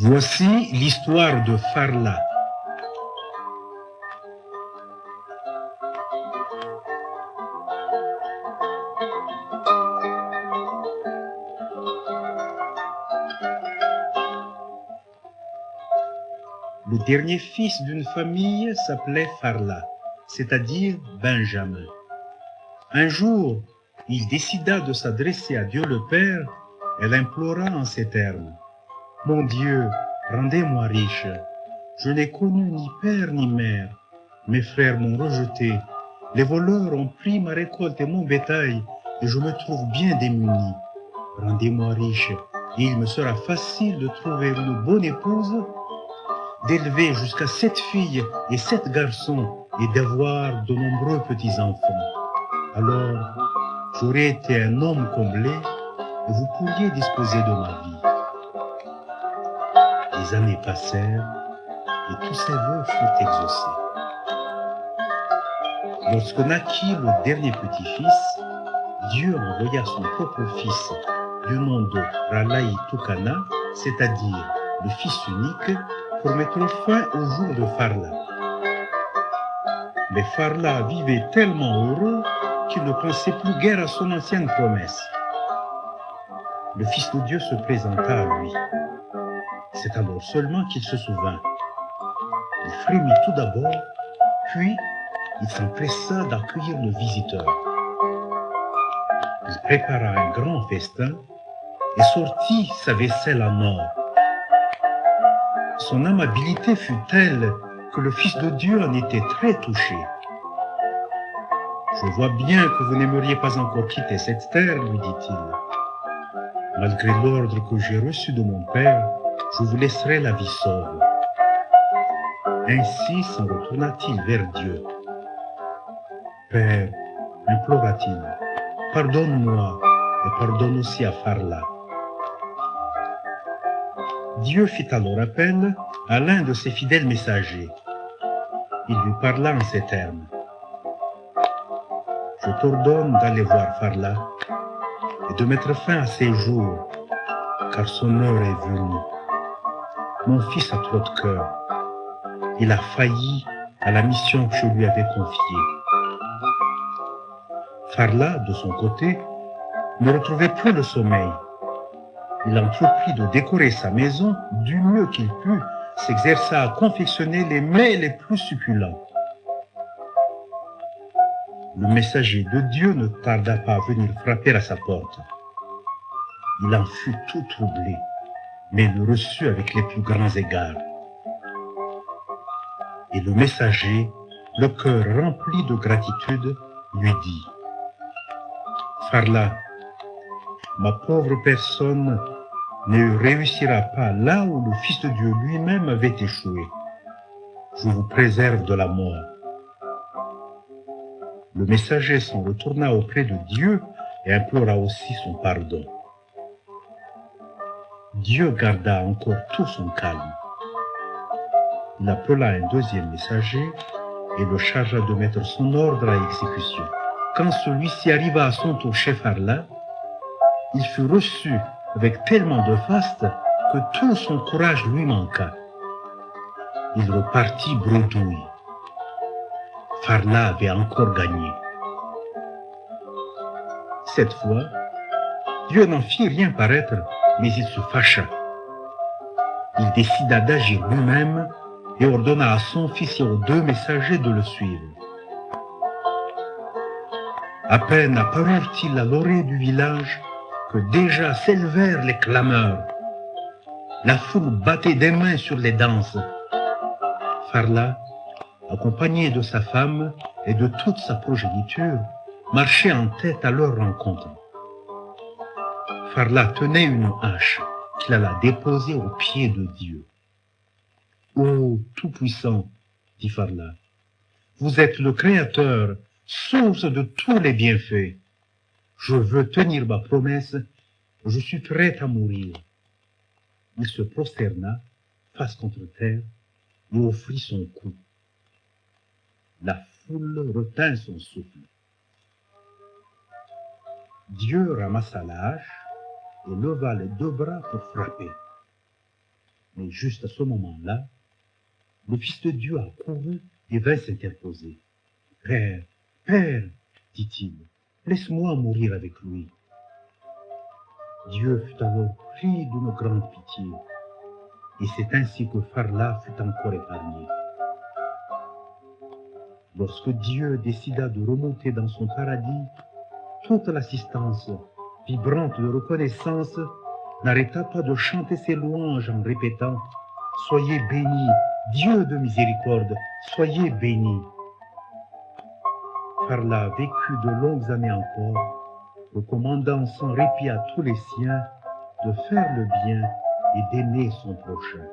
Voici l'histoire de Farla. Le dernier fils d'une famille s'appelait Farla, c'est-à-dire Benjamin. Un jour, il décida de s'adresser à Dieu le Père et l'implora en ces termes. « Mon Dieu, rendez-moi riche. Je n'ai connu ni père ni mère. Mes frères m'ont rejeté. Les voleurs ont pris ma récolte et mon bétail, et je me trouve bien démuni. Rendez-moi riche, et il me sera facile de trouver une bonne épouse, d'élever jusqu'à 7 filles et 7 garçons, et d'avoir de nombreux petits-enfants. Alors, j'aurais été un homme comblé, et vous pourriez disposer de ma vie. » Les années passèrent, et tous ses vœux furent exaucés. Lorsque naquit le dernier petit-fils, Dieu envoya son propre fils, du nom de Ralaï Tukana, c'est-à-dire le fils unique, pour mettre fin au jour de Farla. Mais Farla vivait tellement heureux qu'il ne pensait plus guère à son ancienne promesse. Le Fils de Dieu se présenta à lui. C'est alors seulement qu'il se souvint. Il frémit tout d'abord, puis il s'empressa d'accueillir le visiteur. Il prépara un grand festin et sortit sa vaisselle en or. Son amabilité fut telle que le Fils de Dieu en était très touché. « Je vois bien que vous n'aimeriez pas encore quitter cette terre, lui dit-il. Malgré l'ordre que j'ai reçu de mon Père, je vous laisserai la vie sauve. » Ainsi s'en retourna-t-il vers Dieu. « Père, implora-t-il, pardonne-moi et pardonne aussi à Farla. » Dieu fit alors appel à l'un de ses fidèles messagers. Il lui parla en ces termes. « Je t'ordonne d'aller voir Farla et de mettre fin à ses jours, car son heure est venue. Mon fils a trop de cœur. Il a failli à la mission que je lui avais confiée. » Farla, de son côté, ne retrouvait plus le sommeil. Il entreprit de décorer sa maison du mieux qu'il put, s'exerça à confectionner les mets les plus succulents. Le messager de Dieu ne tarda pas à venir frapper à sa porte. Il en fut tout troublé, mais le reçut avec les plus grands égards. Et le messager, le cœur rempli de gratitude, lui dit « Farla, ma pauvre personne ne réussira pas là où le Fils de Dieu lui-même avait échoué. Je vous préserve de la mort. » Le messager s'en retourna auprès de Dieu et implora aussi son pardon. Dieu garda encore tout son calme. Il appela un deuxième messager et le chargea de mettre son ordre à exécution. Quand celui-ci arriva à son tour chez Farla, il fut reçu avec tellement de faste que tout son courage lui manqua. Il repartit bredouille. Farla avait encore gagné. Cette fois, Dieu n'en fit rien paraître, mais il se fâcha. Il décida d'agir lui-même et ordonna à son fils et aux 2 messagers de le suivre. À peine apparurent-ils à l'orée du village que déjà s'élevèrent les clameurs. La foule battait des mains sur les danses. Farla, accompagné de sa femme et de toute sa progéniture, marchait en tête à leur rencontre. Farla tenait une hache qu'il alla déposer aux pieds de Dieu. « Ô Tout-Puissant, dit Farla, vous êtes le Créateur, source de tous les bienfaits. Je veux tenir ma promesse, je suis prêt à mourir. » Il se prosterna, face contre terre, et offrit son cou. La foule retint son souffle. Dieu ramassa la hache et leva les 2 bras pour frapper. Mais juste à ce moment-là, le Fils de Dieu accourut et vint s'interposer. « Père, Père, dit-il, laisse-moi mourir avec lui. » Dieu fut alors pris d'une grande pitié, et c'est ainsi que Farla fut encore épargné. Lorsque Dieu décida de remonter dans son paradis, toute l'assistance, vibrante de reconnaissance, n'arrêta pas de chanter ses louanges en répétant « Soyez béni, Dieu de miséricorde, soyez béni !» Farla vécut de longues années encore, recommandant sans répit à tous les siens de faire le bien et d'aimer son prochain.